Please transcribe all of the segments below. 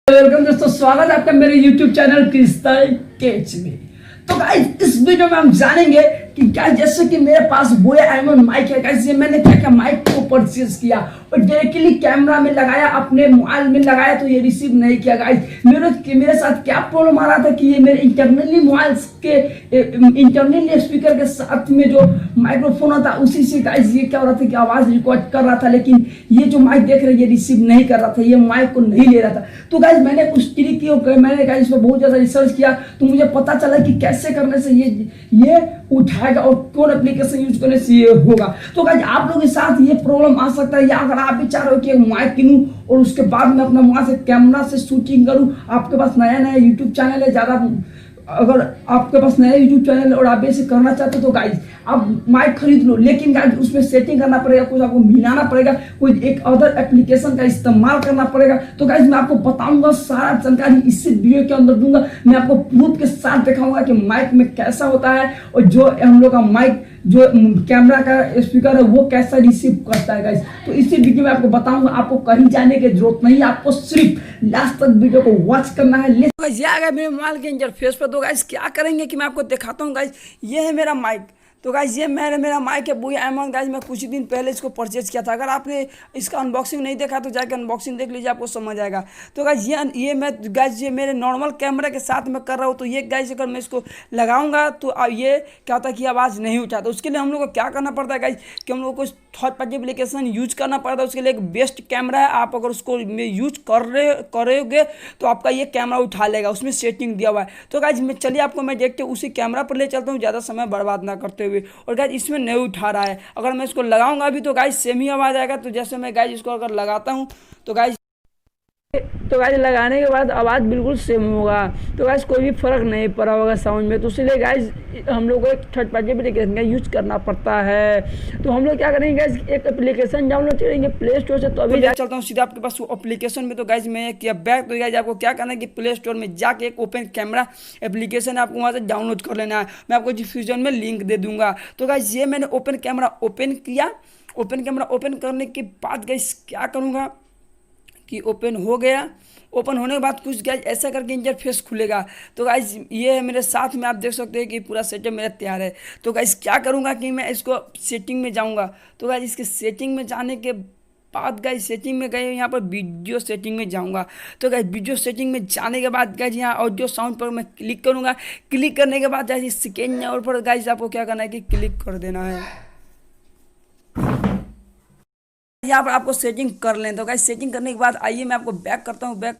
Welcome दोस्तों, स्वागत है आपका मेरे YouTube चैनल CrystalTech में। तो गाइस इस वीडियो में हम जानेंगे कि गाइस जैसे कि मेरे पास बोया M1 माइक है गाइस, ये मैंने क्या माइक को परचेज किया और डायरेक्टली कैमरा में लगाया, अपने मोबाइल में लगाया तो ये रिसीव नहीं किया गाइस। मेरे साथ क्या प्रॉब्लम आ रहा था कि ये मेरे इंटरनली मोबाइल के इंटरनली स्पीकर के साथ में जो माइक्रोफोन होता है उसी से गाइस ये क्या हो रहा था कि आवाज रिकॉर्ड कर रहा था, लेकिन ये जो माइक देख रहे हैं ये रिसीव नहीं कर रहा था, ये माइक को नहीं ले रहा था। तो गाइस मैंने कुछ ट्रिक की और मैंने गाइस इस पर बहुत ज्यादा रिसर्च किया तो मुझे पता चला कि कैसे करने से ये उठाएगा और कौन एप्लीकेशन यूज करने से ये होगा। तो गाइस आप लोगों के साथ ये प्रॉब्लम आ सकता है, या अगर आप भी चाह रहे हो कि माइक किनूं और उसके बाद में अपना वहां से कैमरा से शूटिंग करूं, आपके पास नया यूट्यूब चैनल है, ज्यादा अगर आपके पास नया यूट्यूब चैनल और आप ऐसे करना चाहते हो तो गाइस आप माइक खरीद लो, लेकिन गाइस उसमें सेटिंग करना पड़ेगा, कुछ आपको मिलाना पड़ेगा, कोई एक अदर एप्लीकेशन का इस्तेमाल करना पड़ेगा। तो गाइस मैं आपको बताऊंगा, सारा जानकारी इसी वीडियो के अंदर दूंगा। मैं आपको प्रूफ के साथ दिखाऊंगा कि माइक में कैसा होता है और जो हम लोग का माइक जो कैमरा का स्पीकर है वो कैसा रिसीव करता है गाइस। तो इसी वीडियो में आपको बताऊंगा, आपको कहीं जाने की जरूरत नहीं है, आपको सिर्फ लास्ट तक वीडियो को वॉच करना है। गाइस ये आ गया मेरे मोबाइल के इंटरफेस पर। तो गाइस क्या करेंगे कि मैं आपको दिखाता हूँ गाइस, ये है मेरा माइक। तो गाइस ये मेरा माइक है बोया M1 गाइस, मैं कुछ दिन पहले इसको परचेज किया था। अगर आपने इसका अनबॉक्सिंग नहीं देखा तो जाकर अनबॉक्सिंग देख लीजिए, आपको समझ आएगा। तो गाइस ये मैं गाइस ये मेरे नॉर्मल कैमरा के साथ मैं कर रहा हूँ। तो ये गाइस अगर मैं इसको लगाऊंगा तो ये क्या होता है कि आवाज़ नहीं उठाता। तो उसके लिए हम लोग को क्या करना पड़ता है गाइस कि हम लोग को थर्ड पार्टी एप्लीकेशन यूज करना पड़ता है। उसके लिए एक बेस्ट कैमरा है, आप अगर उसको यूज करोगे तो आपका ये कैमरा उठा लेगा, उसमें सेटिंग दिया हुआ है। तो गाइस चलिए आपको मैं देखते उसी कैमरा पर ले चलता हूँ, ज़्यादा समय बर्बाद ना करते हुए। और गाइस इसमें नहीं उठा रहा है, अगर मैं इसको लगाऊंगा अभी तो गाइस सेम ही आवाज़ आएगा। तो जैसे मैं गाइस इसको अगर लगाता हूँ तो गाइस लगाने के बाद आवाज़ बिल्कुल सेम होगा। तो गाइस कोई भी फर्क नहीं पड़ा होगा साउंड में। तो इसलिए गाइस हम लोग को एक थर्ड पार्टी एप्लीकेशन का यूज करना पड़ता है। तो हम लोग क्या करेंगे गाइस, एक एप्लीकेशन डाउनलोड करेंगे प्ले स्टोर से। तो अभी चलता हूँ सीधा आपके पास वो एप्लीकेशन में। तो गाइस मैं किया बैक। तो गाइस आपको क्या करना है कि प्ले स्टोर में जाके एक ओपन कैमरा एप्लीकेशन आपको वहाँ से डाउनलोड कर लेना है। मैं आपको डिस्क्रिप्शन में लिंक दे दूंगा। तो गाइस ये मैंने ओपन कैमरा ओपन किया। ओपन कैमरा ओपन करने के बाद गाइस क्या करूँगा कि ओपन हो गया। ओपन होने के बाद कुछ गाइस ऐसा करके इंटरफेस खुलेगा। तो गाइस ये है मेरे साथ में, आप देख सकते हैं कि पूरा सेटअप मेरा तैयार है। तो गाइस क्या करूँगा कि मैं इसको सेटिंग में जाऊँगा। तो गाइस इसके सेटिंग में जाने के बाद गाइस सेटिंग में गए, यहाँ पर वीडियो सेटिंग में जाऊँगा। तो गाइस वीडियो सेटिंग में जाने के बाद गाइस यहाँ ऑडियो साउंड पर मैं क्लिक करूँगा। क्लिक करने के बाद गाइस सेकेंड नंबर पर गाइस आपको क्या करना है कि क्लिक कर देना है। यहाँ पर आपको सेटिंग कर लें। तो गाइस सेटिंग करने के बाद आइए मैं आपको बैक करता हूँ। बैक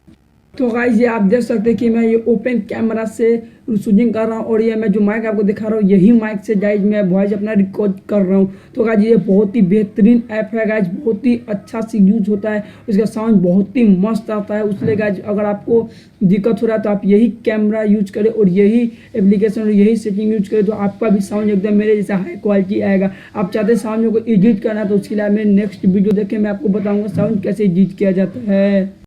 तो गाइस ये आप देख सकते हैं कि मैं ये ओपन कैमरा से शूटिंग कर रहा हूँ और ये मैं जो माइक आपको दिखा रहा हूँ यही माइक से गाइस मैं वॉइस अपना रिकॉर्ड कर रहा हूँ। तो गाइस ये बहुत ही बेहतरीन ऐप है गाइस, बहुत ही अच्छा से यूज होता है, उसका साउंड बहुत ही मस्त आता है। उसलिए गाइस अगर आपको दिक्कत हो रहा है तो आप यही कैमरा यूज करें और यही एप्लीकेशन और यही सेटिंग यूज करें, तो आपका भी साउंड एकदम मेरे जैसा हाई क्वालिटी आएगा। आप चाहते हैं साउंड को एडिट करना तो उसके लिए मेरे नेक्स्ट वीडियो देखें, मैं आपको बताऊँगा साउंड कैसे एडिट किया जाता है।